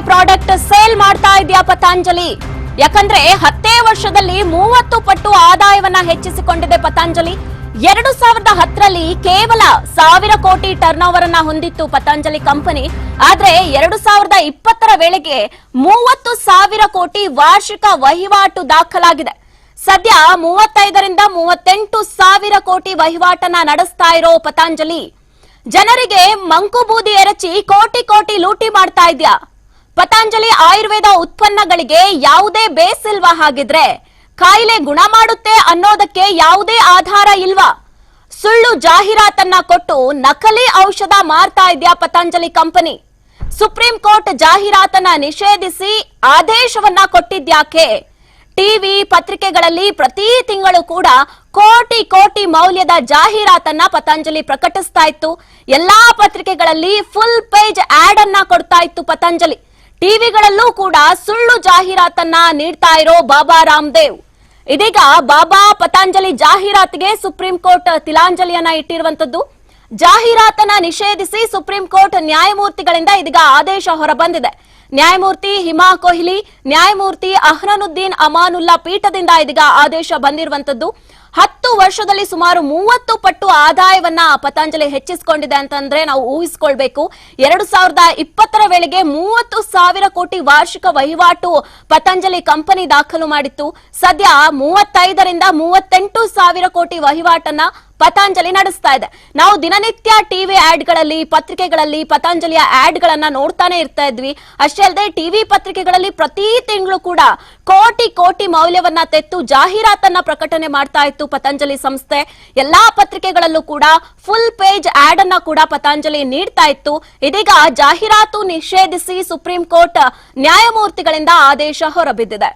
Product sale ಮಾಡ್ತಾ ಇದೆಯಾ ಪತಂಜಲಿ? ಯಾಕಂದ್ರೆ 10 ವರ್ಷದಲ್ಲಿ 30 ಪಟ್ಟು ಆದಾಯವನ್ನ ಹೆಚ್ಚಿಸಿಕೊಂಡಿದೆ ಪತಂಜಲಿ. 2010ರಲ್ಲಿ ಕೇವಲ 1000 ಕೋಟಿ ಟರ್ನ್ ಓವರ್ ಅನ್ನ ಹೊಂದಿತ್ತು ಪತಂಜಲಿ ಕಂಪನಿ. ಆದ್ರೆ 2020ರ ವೇಳೆಗೆ 30,000 ಕೋಟಿ ವಾರ್ಷಿಕ ವಹಿವಾಟು ದಾಖಲಾಗಿದೆ. ಸದ್ಯ 35ರಿಂದ 38,000 ಕೋಟಿ ವಹಿವಾಟನ್ನ ನಡೆಸ್ತಾ ಇರೋ ಪತಂಜಲಿ ಜನರಿಗೆ ಮಂಕು ಬೂದಿ ಎರಚಿ ಕೋಟಿ ಕೋಟಿ ಲೂಟಿ ಮಾಡ್ತಾ ಇದ್ಯಾ? ಪತಂಜಲಿ ಆಯುರ್ವೇದ ಉತ್ಪನ್ನಗಳಿಗೆ ಯಾವುದೇ ಬೇಸ್ ಇಲ್ವಾ? ಹಾಗಿದ್ರೆ ಕಾಯಿಲೆ ಗುಣ ಮಾಡುತ್ತೆ ಅನ್ನೋದಕ್ಕೆ ಯಾವುದೇ ಆಧಾರ ಇಲ್ವಾ? ಸುಳ್ಳು ಜಾಹೀರಾತನ್ನ ಕೊಟ್ಟು ನಕಲಿ ಔಷಧ ಮಾರ್ತಾ ಇದ್ಯಾ ಪತಂಜಲಿ ಕಂಪನಿ? ಸುಪ್ರೀಂ ಕೋರ್ಟ್ ಜಾಹೀರಾತನ್ನ ನಿಷೇಧಿಸಿ ಆದೇಶವನ್ನ ಕೊಟ್ಟಿದ್ಯಾಕೆ? ಟಿವಿ ಪತ್ರಿಕೆಗಳಲ್ಲಿ ಪ್ರತಿ ತಿಂಗಳು ಕೂಡ ಕೋಟಿ ಕೋಟಿ ಮೌಲ್ಯದ ಜಾಹೀರಾತನ್ನ ಪತಂಜಲಿ ಪ್ರಕಟಿಸ್ತಾ ಇತ್ತು. ಎಲ್ಲಾ ಪತ್ರಿಕೆಗಳಲ್ಲಿ ಫುಲ್ ಪೇಜ್ ಆಡ್ ಅನ್ನ ಕೊಡ್ತಾ ಇತ್ತು ಪತಂಜಲಿ. ಟಿವಿಗಳಲ್ಲೂ ಕೂಡ ಸುಳ್ಳು ಜಾಹೀರಾತನ್ನ ನೀಡ್ತಾ ಇರೋ ಬಾಬಾ ರಾಮದೇವ್ ಇದೀಗ ಬಾಬಾ ಪತಂಜಲಿ ಜಾಹೀರಾತಿಗೆ ಸುಪ್ರೀಂ ಕೋರ್ಟ್ ತಿಲಾಂಜಲಿಯನ್ನ ಇಟ್ಟಿರುವಂತದ್ದು. ಜಾಹೀರಾತನ್ನ ನಿಷೇಧಿಸಿ ಸುಪ್ರೀಂ ಕೋರ್ಟ್ ನ್ಯಾಯಮೂರ್ತಿಗಳಿಂದ ಇದೀಗ ಆದೇಶ ಹೊರಬಂದಿದೆ. ನ್ಯಾಯಮೂರ್ತಿ ಹಿಮಾ ಕೊಹ್ಲಿ, ನ್ಯಾಯಮೂರ್ತಿ ಅಹ್ರನುದ್ದೀನ್ ಅಮಾನುಲ್ಲಾ ಪೀಠದಿಂದ ಇದೀಗ ಆದೇಶ ಬಂದಿರುವಂತದ್ದು. 10 ವರ್ಷದಲ್ಲಿ ಸುಮಾರು 30 ಪಟ್ಟು ಆದಾಯವನ್ನ ಪತಂಜಲಿ ಹೆಚ್ಚಿಸಿಕೊಂಡಿದೆ ಅಂತಂದ್ರೆ ನಾವು ಊಹಿಸಿಕೊಳ್ಬೇಕು. 2020ರ ವೇಳೆಗೆ 30,000 ಕೋಟಿ ವಾರ್ಷಿಕ ವಹಿವಾಟು ಪತಂಜಲಿ ಕಂಪನಿ ದಾಖಲು ಮಾಡಿತ್ತು. ಸದ್ಯ 35ರಿಂದ 38,000 ಕೋಟಿ ವಹಿವಾಟನ್ನ ಪತಂಜಲಿ ನಡೆಸ್ತಾ ಇದೆ. ನಾವು ದಿನನಿತ್ಯ ಟಿವಿ ಆಡ್ಗಳಲ್ಲಿ ಪತ್ರಿಕೆಗಳಲ್ಲಿ ಪತಂಜಲಿಯ ಆಡ್ ಗಳನ್ನ ನೋಡ್ತಾನೆ ಇರ್ತಾ ಇದ್ವಿ. ಅಷ್ಟೇ ಅಲ್ಲದೆ ಟಿವಿ ಪತ್ರಿಕೆಗಳಲ್ಲಿ ಪ್ರತಿ ತಿಂಗಳು ಕೂಡ ಕೋಟಿ ಕೋಟಿ ಮೌಲ್ಯವನ್ನ ತೆತ್ತು ಜಾಹೀರಾತನ್ನ ಪ್ರಕಟಣೆ ಮಾಡ್ತಾ ಇತ್ತು ಪತಂಜಲಿ ಸಂಸ್ಥೆ. ಎಲ್ಲಾ ಪತ್ರಿಕೆಗಳಲ್ಲೂ ಕೂಡ ಫುಲ್ ಪೇಜ್ ಆಡ್ ಅನ್ನ ಕೂಡ ಪತಂಜಲಿ ನೀಡ್ತಾ ಇತ್ತು. ಇದೀಗ ಜಾಹೀರಾತು ನಿಷೇಧಿಸಿ ಸುಪ್ರೀಂ ಕೋರ್ಟ್ ನ್ಯಾಯಮೂರ್ತಿಗಳಿಂದ ಆದೇಶ ಹೊರಬಿದ್ದಿದೆ.